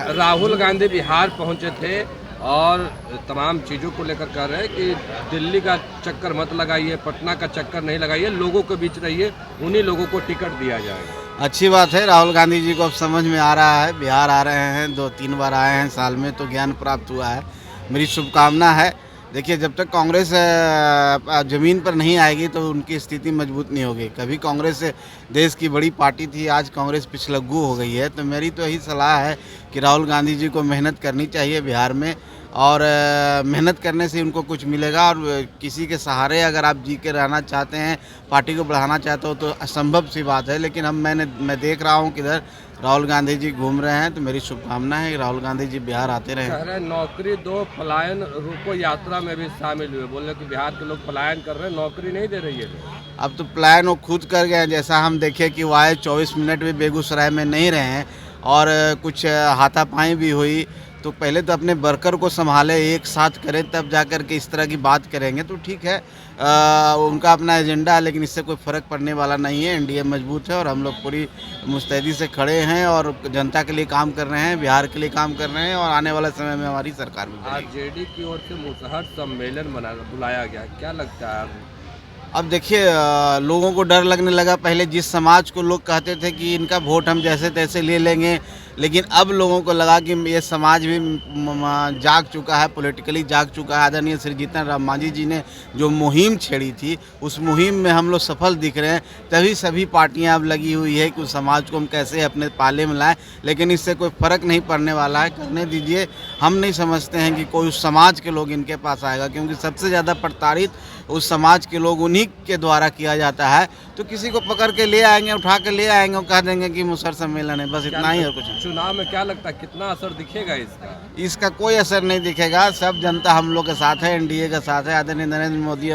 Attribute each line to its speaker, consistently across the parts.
Speaker 1: राहुल गांधी बिहार पहुंचे थे और तमाम चीज़ों को लेकर कह रहे हैं कि दिल्ली का चक्कर मत लगाइए, पटना का चक्कर नहीं लगाइए, लोगों के बीच रहिए, उन्हीं लोगों को टिकट दिया जाएगा।
Speaker 2: अच्छी बात है, राहुल गांधी जी को अब समझ में आ रहा है। बिहार आ रहे हैं, 2-3 बार आए हैं साल में, तो ज्ञान प्राप्त हुआ है। मेरी शुभकामना है। देखिए, जब तक कांग्रेस ज़मीन पर नहीं आएगी तो उनकी स्थिति मजबूत नहीं होगी। कभी कांग्रेस देश की बड़ी पार्टी थी, आज कांग्रेस पिछलग्गू हो गई है। तो मेरी तो यही सलाह है कि राहुल गांधी जी को मेहनत करनी चाहिए बिहार में, और मेहनत करने से उनको कुछ मिलेगा। और किसी के सहारे अगर आप जी के रहना चाहते हैं, पार्टी को बढ़ाना चाहते हो, तो असंभव सी बात है। लेकिन मैं देख रहा हूँ किधर राहुल गांधी जी घूम रहे हैं, तो मेरी शुभकामना है कि राहुल गांधी जी बिहार आते रहे।
Speaker 1: कह रहे हैं नौकरी दो, पलायन रोको यात्रा में भी शामिल हुए। बोले कि बिहार के लोग पलायन कर रहे हैं, नौकरी नहीं दे रही है।
Speaker 2: अब तो प्लान वो खुद कर गए हैं। जैसा हम देखे कि वो आए 24 मिनट भी बेगूसराय में नहीं रहे हैं, और कुछ हाथापाई भी हुई। तो पहले तो अपने वर्कर को संभाले, एक साथ करें, तब जाकर के इस तरह की बात करेंगे तो ठीक है। उनका अपना एजेंडा है, लेकिन इससे कोई फ़र्क पड़ने वाला नहीं है। एनडीए मजबूत है और हम लोग पूरी मुस्तैदी से खड़े हैं और जनता के लिए काम कर रहे हैं, बिहार के लिए काम कर रहे हैं, और आने वाले समय में हमारी सरकार भी बनेगी।
Speaker 1: आज जेडी की ओर से मुसहर सम्मेलन बुलाया गया, क्या लगता है?
Speaker 2: अब देखिए, लोगों को डर लगने लगा। पहले जिस समाज को लोग कहते थे कि इनका वोट हम जैसे तैसे ले लेंगे, लेकिन अब लोगों को लगा कि ये समाज भी जाग चुका है, पॉलिटिकली जाग चुका है। आदरणीय श्री जीतन राम मांझी जी ने जो मुहिम छेड़ी थी, उस मुहिम में हम लोग सफल दिख रहे हैं। तभी सभी पार्टियां अब लगी हुई है कि उस समाज को हम कैसे अपने पाले में लाएं। लेकिन इससे कोई फ़र्क नहीं पड़ने वाला है, करने दीजिए। हम नहीं समझते हैं कि कोई उस समाज के लोग इनके पास आएगा, क्योंकि सबसे ज़्यादा प्रताड़ित उस समाज के लोग उन्हीं के द्वारा किया जाता है। तो किसी को पकड़ के ले आएंगे, उठा के ले आएंगे और कह देंगे कि मुसहर सम्मेलन है, बस इतना ही और कुछ नहीं।
Speaker 1: चुनाव में क्या लगता है कितना असर दिखेगा इसका?
Speaker 2: इसका कोई असर नहीं दिखेगा। सब जनता हम लोग के साथ है, एनडीए के साथ है, आदरणीय नरेंद्र मोदी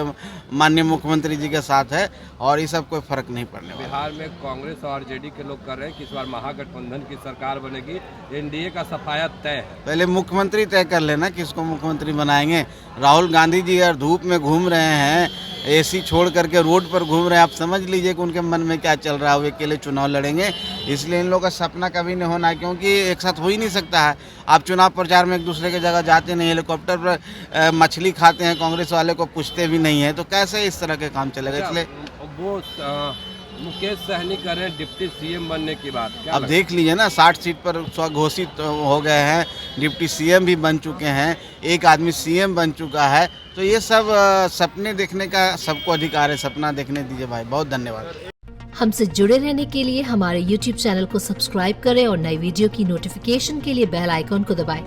Speaker 2: माननीय मुख्यमंत्री जी के साथ है, और ये सब कोई फर्क नहीं पड़ने वाला।
Speaker 1: बिहार में कांग्रेस और जेडी के लोग कर रहे हैं कि इस बार महागठबंधन की सरकार बनेगी, एनडीए का सफाया तय है।
Speaker 2: पहले मुख्यमंत्री तय कर लेना किसको मुख्यमंत्री बनाएंगे। राहुल गांधी जी अगर धूप में घूम रहे हैं, एसी छोड़ करके रोड पर घूम रहे हैं, आप समझ लीजिए कि उनके मन में क्या चल रहा है। वो अकेले चुनाव लड़ेंगे, इसलिए इन लोगों का सपना कभी नहीं होना है, क्योंकि एक साथ हो ही नहीं सकता है। आप चुनाव प्रचार में एक दूसरे की जगह जाते नहीं, हेलीकॉप्टर पर मछली खाते हैं, कांग्रेस वाले को पूछते भी नहीं है, तो कैसे इस तरह के काम चलेगा। इसलिए
Speaker 1: वो मुकेश सहनी कर रहे हैं डिप्टी सीएम बनने की बात।
Speaker 2: अब देख लीजिए ना, 60 सीट पर स्वघोषित हो गए हैं, डिप्टी सीएम भी बन चुके हैं, एक आदमी सीएम बन चुका है। तो ये सब सपने देखने का सबको अधिकार है, सपना देखने दीजिए भाई। बहुत धन्यवाद।
Speaker 3: हमसे जुड़े रहने के लिए हमारे YouTube चैनल को सब्सक्राइब करें और नई वीडियो की नोटिफिकेशन के लिए बेल आइकॉन को दबाएं।